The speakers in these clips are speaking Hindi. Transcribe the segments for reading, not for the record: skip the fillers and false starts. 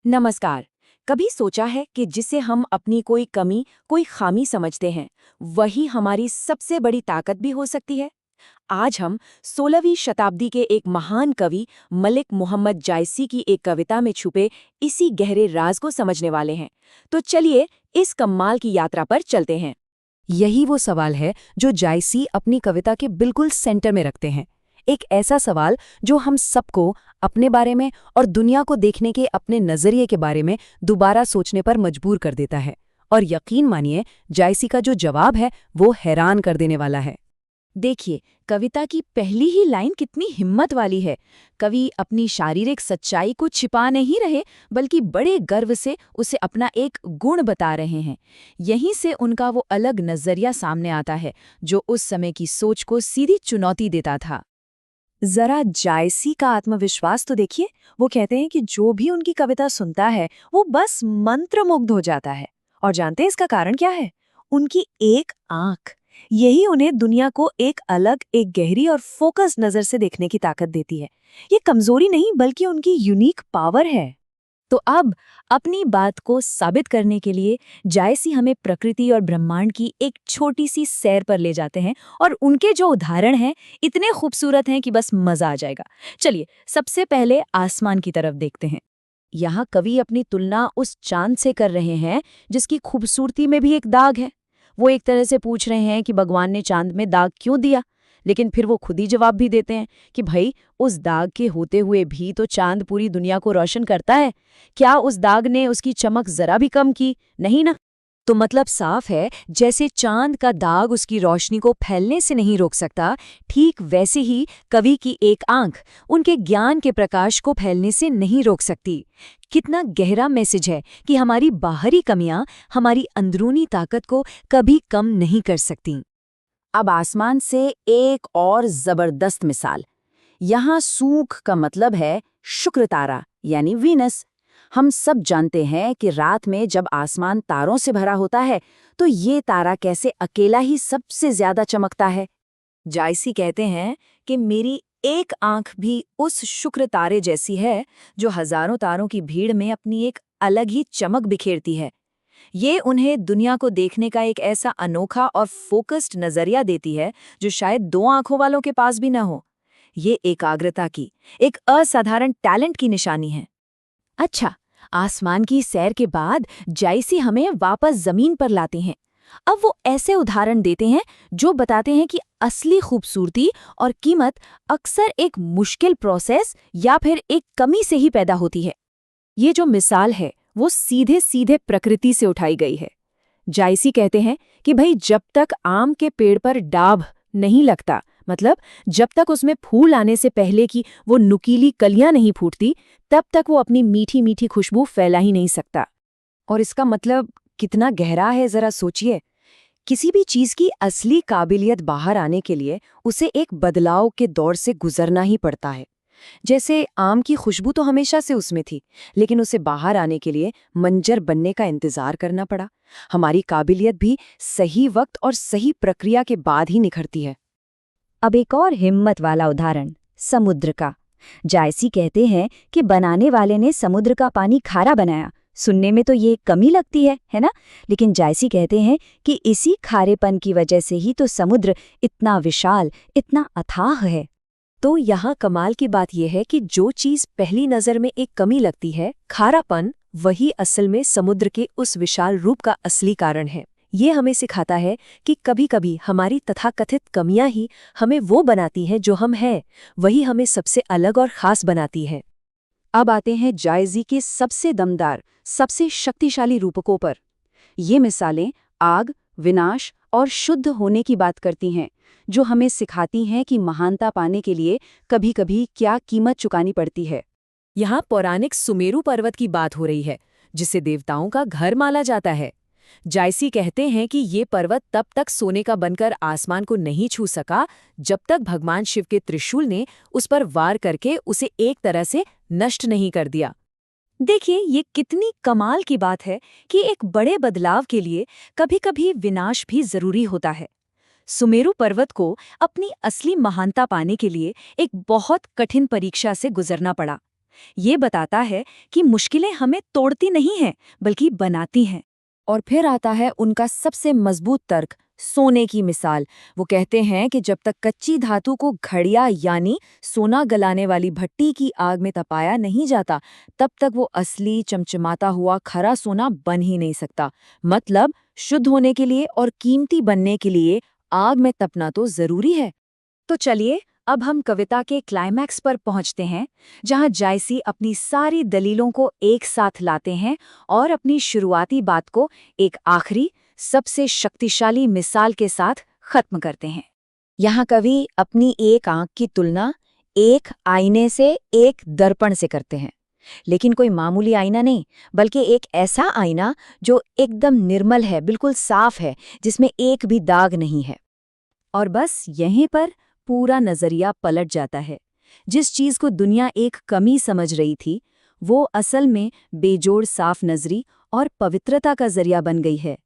नमस्कार। कभी सोचा है कि जिसे हम अपनी कोई कमी, कोई खामी समझते हैं, वही हमारी सबसे बड़ी ताकत भी हो सकती है? आज हम 16वीं शताब्दी के एक महान कवि मलिक मोहम्मद जायसी की एक कविता में छुपे इसी गहरे राज को समझने वाले हैं। तो चलिए इस कमाल की यात्रा पर चलते हैं। यही वो सवाल है जो जायसी अपनी कविता के बिल्कुल सेंटर में रखते हैं। एक ऐसा सवाल जो हम सबको अपने बारे में और दुनिया को देखने के अपने नजरिए के बारे में दोबारा सोचने पर मजबूर कर देता है। और यकीन मानिए, जायसी का जो जवाब है वो हैरान कर देने वाला है। देखिए, कविता की पहली ही लाइन कितनी हिम्मत वाली है। कवि अपनी शारीरिक सच्चाई को छिपा नहीं रहे, बल्कि बड़े गर्व से उसे अपना एक गुण बता रहे हैं। यहीं से उनका वो अलग नजरिया सामने आता है, जो उस समय की सोच को सीधी चुनौती देता था। जरा जायसी का आत्मविश्वास तो देखिए। वो कहते हैं कि जो भी उनकी कविता सुनता है वो बस मंत्रमुग्ध हो जाता है। और जानते हैं इसका कारण क्या है? उनकी एक आंख। यही उन्हें दुनिया को एक अलग, एक गहरी और फोकस नजर से देखने की ताकत देती है। ये कमजोरी नहीं, बल्कि उनकी यूनिक पावर है। तो अब अपनी बात को साबित करने के लिए जायसी हमें प्रकृति और ब्रह्मांड की एक छोटी सी सैर पर ले जाते हैं, और उनके जो उदाहरण हैं इतने खूबसूरत हैं कि बस मजा आ जाएगा। चलिए सबसे पहले आसमान की तरफ देखते हैं। यहाँ कवि अपनी तुलना उस चांद से कर रहे हैं जिसकी खूबसूरती में भी एक दाग है। वो एक तरह से पूछ रहे हैं कि भगवान ने चांद में दाग क्यों दिया, लेकिन फिर वो खुद ही जवाब भी देते हैं कि भाई, उस दाग के होते हुए भी तो चांद पूरी दुनिया को रोशन करता है। क्या उस दाग ने उसकी चमक जरा भी कम की? नहीं ना। तो मतलब साफ है, जैसे चांद का दाग उसकी रोशनी को फैलने से नहीं रोक सकता, ठीक वैसे ही कवि की एक आंख उनके ज्ञान के प्रकाश को फैलने से नहीं रोक सकती। कितना गहरा मैसेज है कि हमारी बाहरी कमियां हमारी अंदरूनी ताकत को कभी कम नहीं कर सकती। अब आसमान से एक और जबरदस्त मिसाल। यहाँ सूख का मतलब है शुक्र तारा, यानी वीनस। हम सब जानते हैं कि रात में जब आसमान तारों से भरा होता है तो ये तारा कैसे अकेला ही सबसे ज्यादा चमकता है। जायसी कहते हैं कि मेरी एक आंख भी उस शुक्र तारे जैसी है, जो हजारों तारों की भीड़ में अपनी एक अलग ही चमक बिखेरती है। ये उन्हें दुनिया को देखने का एक ऐसा अनोखा और फोकस्ड नजरिया देती है जो शायद दो आंखों वालों के पास भी न हो। ये एकाग्रता की, एक असाधारण टैलेंट की निशानी है। अच्छा, आसमान की सैर के बाद जायसी हमें वापस जमीन पर लाते हैं। अब वो ऐसे उदाहरण देते हैं जो बताते हैं कि असली खूबसूरती और कीमत अक्सर एक मुश्किल प्रोसेस या फिर एक कमी से ही पैदा होती है। ये जो मिसाल है वो सीधे सीधे प्रकृति से उठाई गई है। जायसी कहते हैं कि भाई, जब तक आम के पेड़ पर डाभ नहीं लगता, मतलब जब तक उसमें फूल आने से पहले की वो नुकीली कलियां नहीं फूटती, तब तक वो अपनी मीठी मीठी खुशबू फैला ही नहीं सकता। और इसका मतलब कितना गहरा है, जरा सोचिए। किसी भी चीज की असली काबिलियत बाहर आने के लिए उसे एक बदलाव के दौर से गुजरना ही पड़ता है। जैसे आम की खुशबू तो हमेशा से उसमें थी, लेकिन उसे बाहर आने के लिए मंजर बनने का इंतजार करना पड़ा। हमारी काबिलियत भी सही वक्त और सही प्रक्रिया के बाद ही निखरती है। अब एक और हिम्मत वाला उदाहरण, समुद्र का। जायसी कहते हैं कि बनाने वाले ने समुद्र का पानी खारा बनाया। सुनने में तो ये कमी लगती है ना? लेकिन जायसी कहते हैं कि इसी खारेपन की वजह से ही तो समुद्र इतना विशाल, इतना अथाह है। तो यहाँ कमाल की बात यह है कि जो चीज पहली नजर में एक कमी लगती है, खारापन, वही असल में समुद्र के उस विशाल रूप का असली कारण है। ये हमें सिखाता है कि कभी-कभी हमारी तथाकथित कमियां ही हमें वो बनाती हैं जो हम हैं, वही हमें सबसे अलग और खास बनाती है। अब आते हैं जायसी के सबसे दमदार, सबसे शक्तिशाली रूपकों पर। ये मिसालें आग, विनाश और शुद्ध होने की बात करती हैं, जो हमें सिखाती हैं कि महानता पाने के लिए कभी-कभी क्या कीमत चुकानी पड़ती है। यहाँ पौराणिक सुमेरु पर्वत की बात हो रही है, जिसे देवताओं का घर माना जाता है। जायसी कहते हैं कि ये पर्वत तब तक सोने का बनकर आसमान को नहीं छू सका, जब तक भगवान शिव के त्रिशूल ने उस पर वार करके उसे एक तरह से नष्ट नहीं कर दिया। देखिए, ये कितनी कमाल की बात है कि एक बड़े बदलाव के लिए कभी-कभी विनाश भी जरूरी होता है। सुमेरु पर्वत को अपनी असली महानता पाने के लिए एक बहुत कठिन परीक्षा से गुजरना पड़ा। ये बताता है कि मुश्किलें हमें तोड़ती नहीं हैं, बल्कि बनाती हैं। और फिर आता है उनका सबसे मजबूत तर्क, सोने की मिसाल। वो कहते हैं कि जब तक कच्ची धातु को घड़िया यानी सोना गलाने वाली भट्टी की आग में तपाया नहीं जाता, तब तक वो असली चमचमाता हुआ खरा सोना बन ही नहीं सकता। मतलब शुद्ध होने के लिए और कीमती बनने के लिए आग में तपना तो जरूरी है। तो चलिए अब हम कविता के क्लाइमैक्स पर पहुंचते हैं, जहां जायसी अपनी सारी दलीलों को एक साथ लाते हैं और अपनी शुरुआती बात को एक आखिरी सबसे शक्तिशाली मिसाल के साथ खत्म करते हैं। यहाँ कवि अपनी एक आंख की तुलना एक आईने से, एक दर्पण से करते हैं। लेकिन कोई मामूली आईना नहीं, बल्कि एक ऐसा आईना जो एकदम निर्मल है, बिल्कुल साफ है, जिसमें एक भी दाग नहीं है। और बस यहीं पर पूरा नजरिया पलट जाता है। जिस चीज को दुनिया एक कमी समझ रही थी, वो असल में बेजोड़ साफ नजरी और पवित्रता का जरिया बन गई है।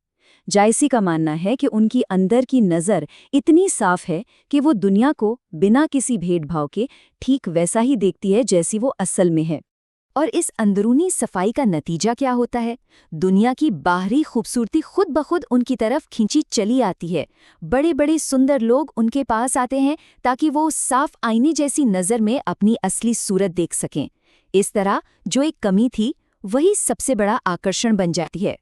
जायसी का मानना है कि उनकी अंदर की नज़र इतनी साफ है कि वो दुनिया को बिना किसी भेदभाव के ठीक वैसा ही देखती है जैसी वो असल में है। और इस अंदरूनी सफाई का नतीजा क्या होता है? दुनिया की बाहरी खूबसूरती खुद ब खुद उनकी तरफ खींची चली आती है। बड़े बड़े सुंदर लोग उनके पास आते हैं ताकि वो साफ आईने जैसी नज़र में अपनी असली सूरत देख सकें। इस तरह जो एक कमी थी, वही सबसे बड़ा आकर्षण बन जाती है।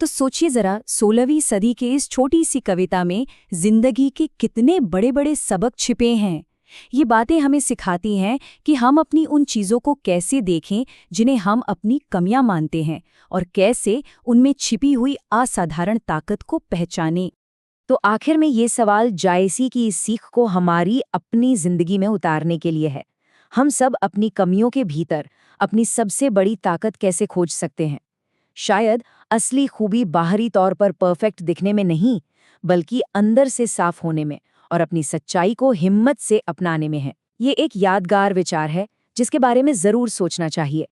तो सोचिए जरा, 16वीं सदी के इस छोटी सी कविता में जिंदगी के कितने बड़े बड़े सबक छिपे हैं। ये बातें हमें सिखाती हैं कि हम अपनी उन चीज़ों को कैसे देखें जिन्हें हम अपनी कमियां मानते हैं, और कैसे उनमें छिपी हुई असाधारण ताकत को पहचानें। तो आखिर में ये सवाल जायसी की इस सीख को हमारी अपनी जिंदगी में उतारने के लिए है। हम सब अपनी कमियों के भीतर अपनी सबसे बड़ी ताकत कैसे खोज सकते हैं? शायद असली खूबी बाहरी तौर पर परफेक्ट दिखने में नहीं, बल्कि अंदर से साफ होने में और अपनी सच्चाई को हिम्मत से अपनाने में है। ये एक यादगार विचार है जिसके बारे में जरूर सोचना चाहिए।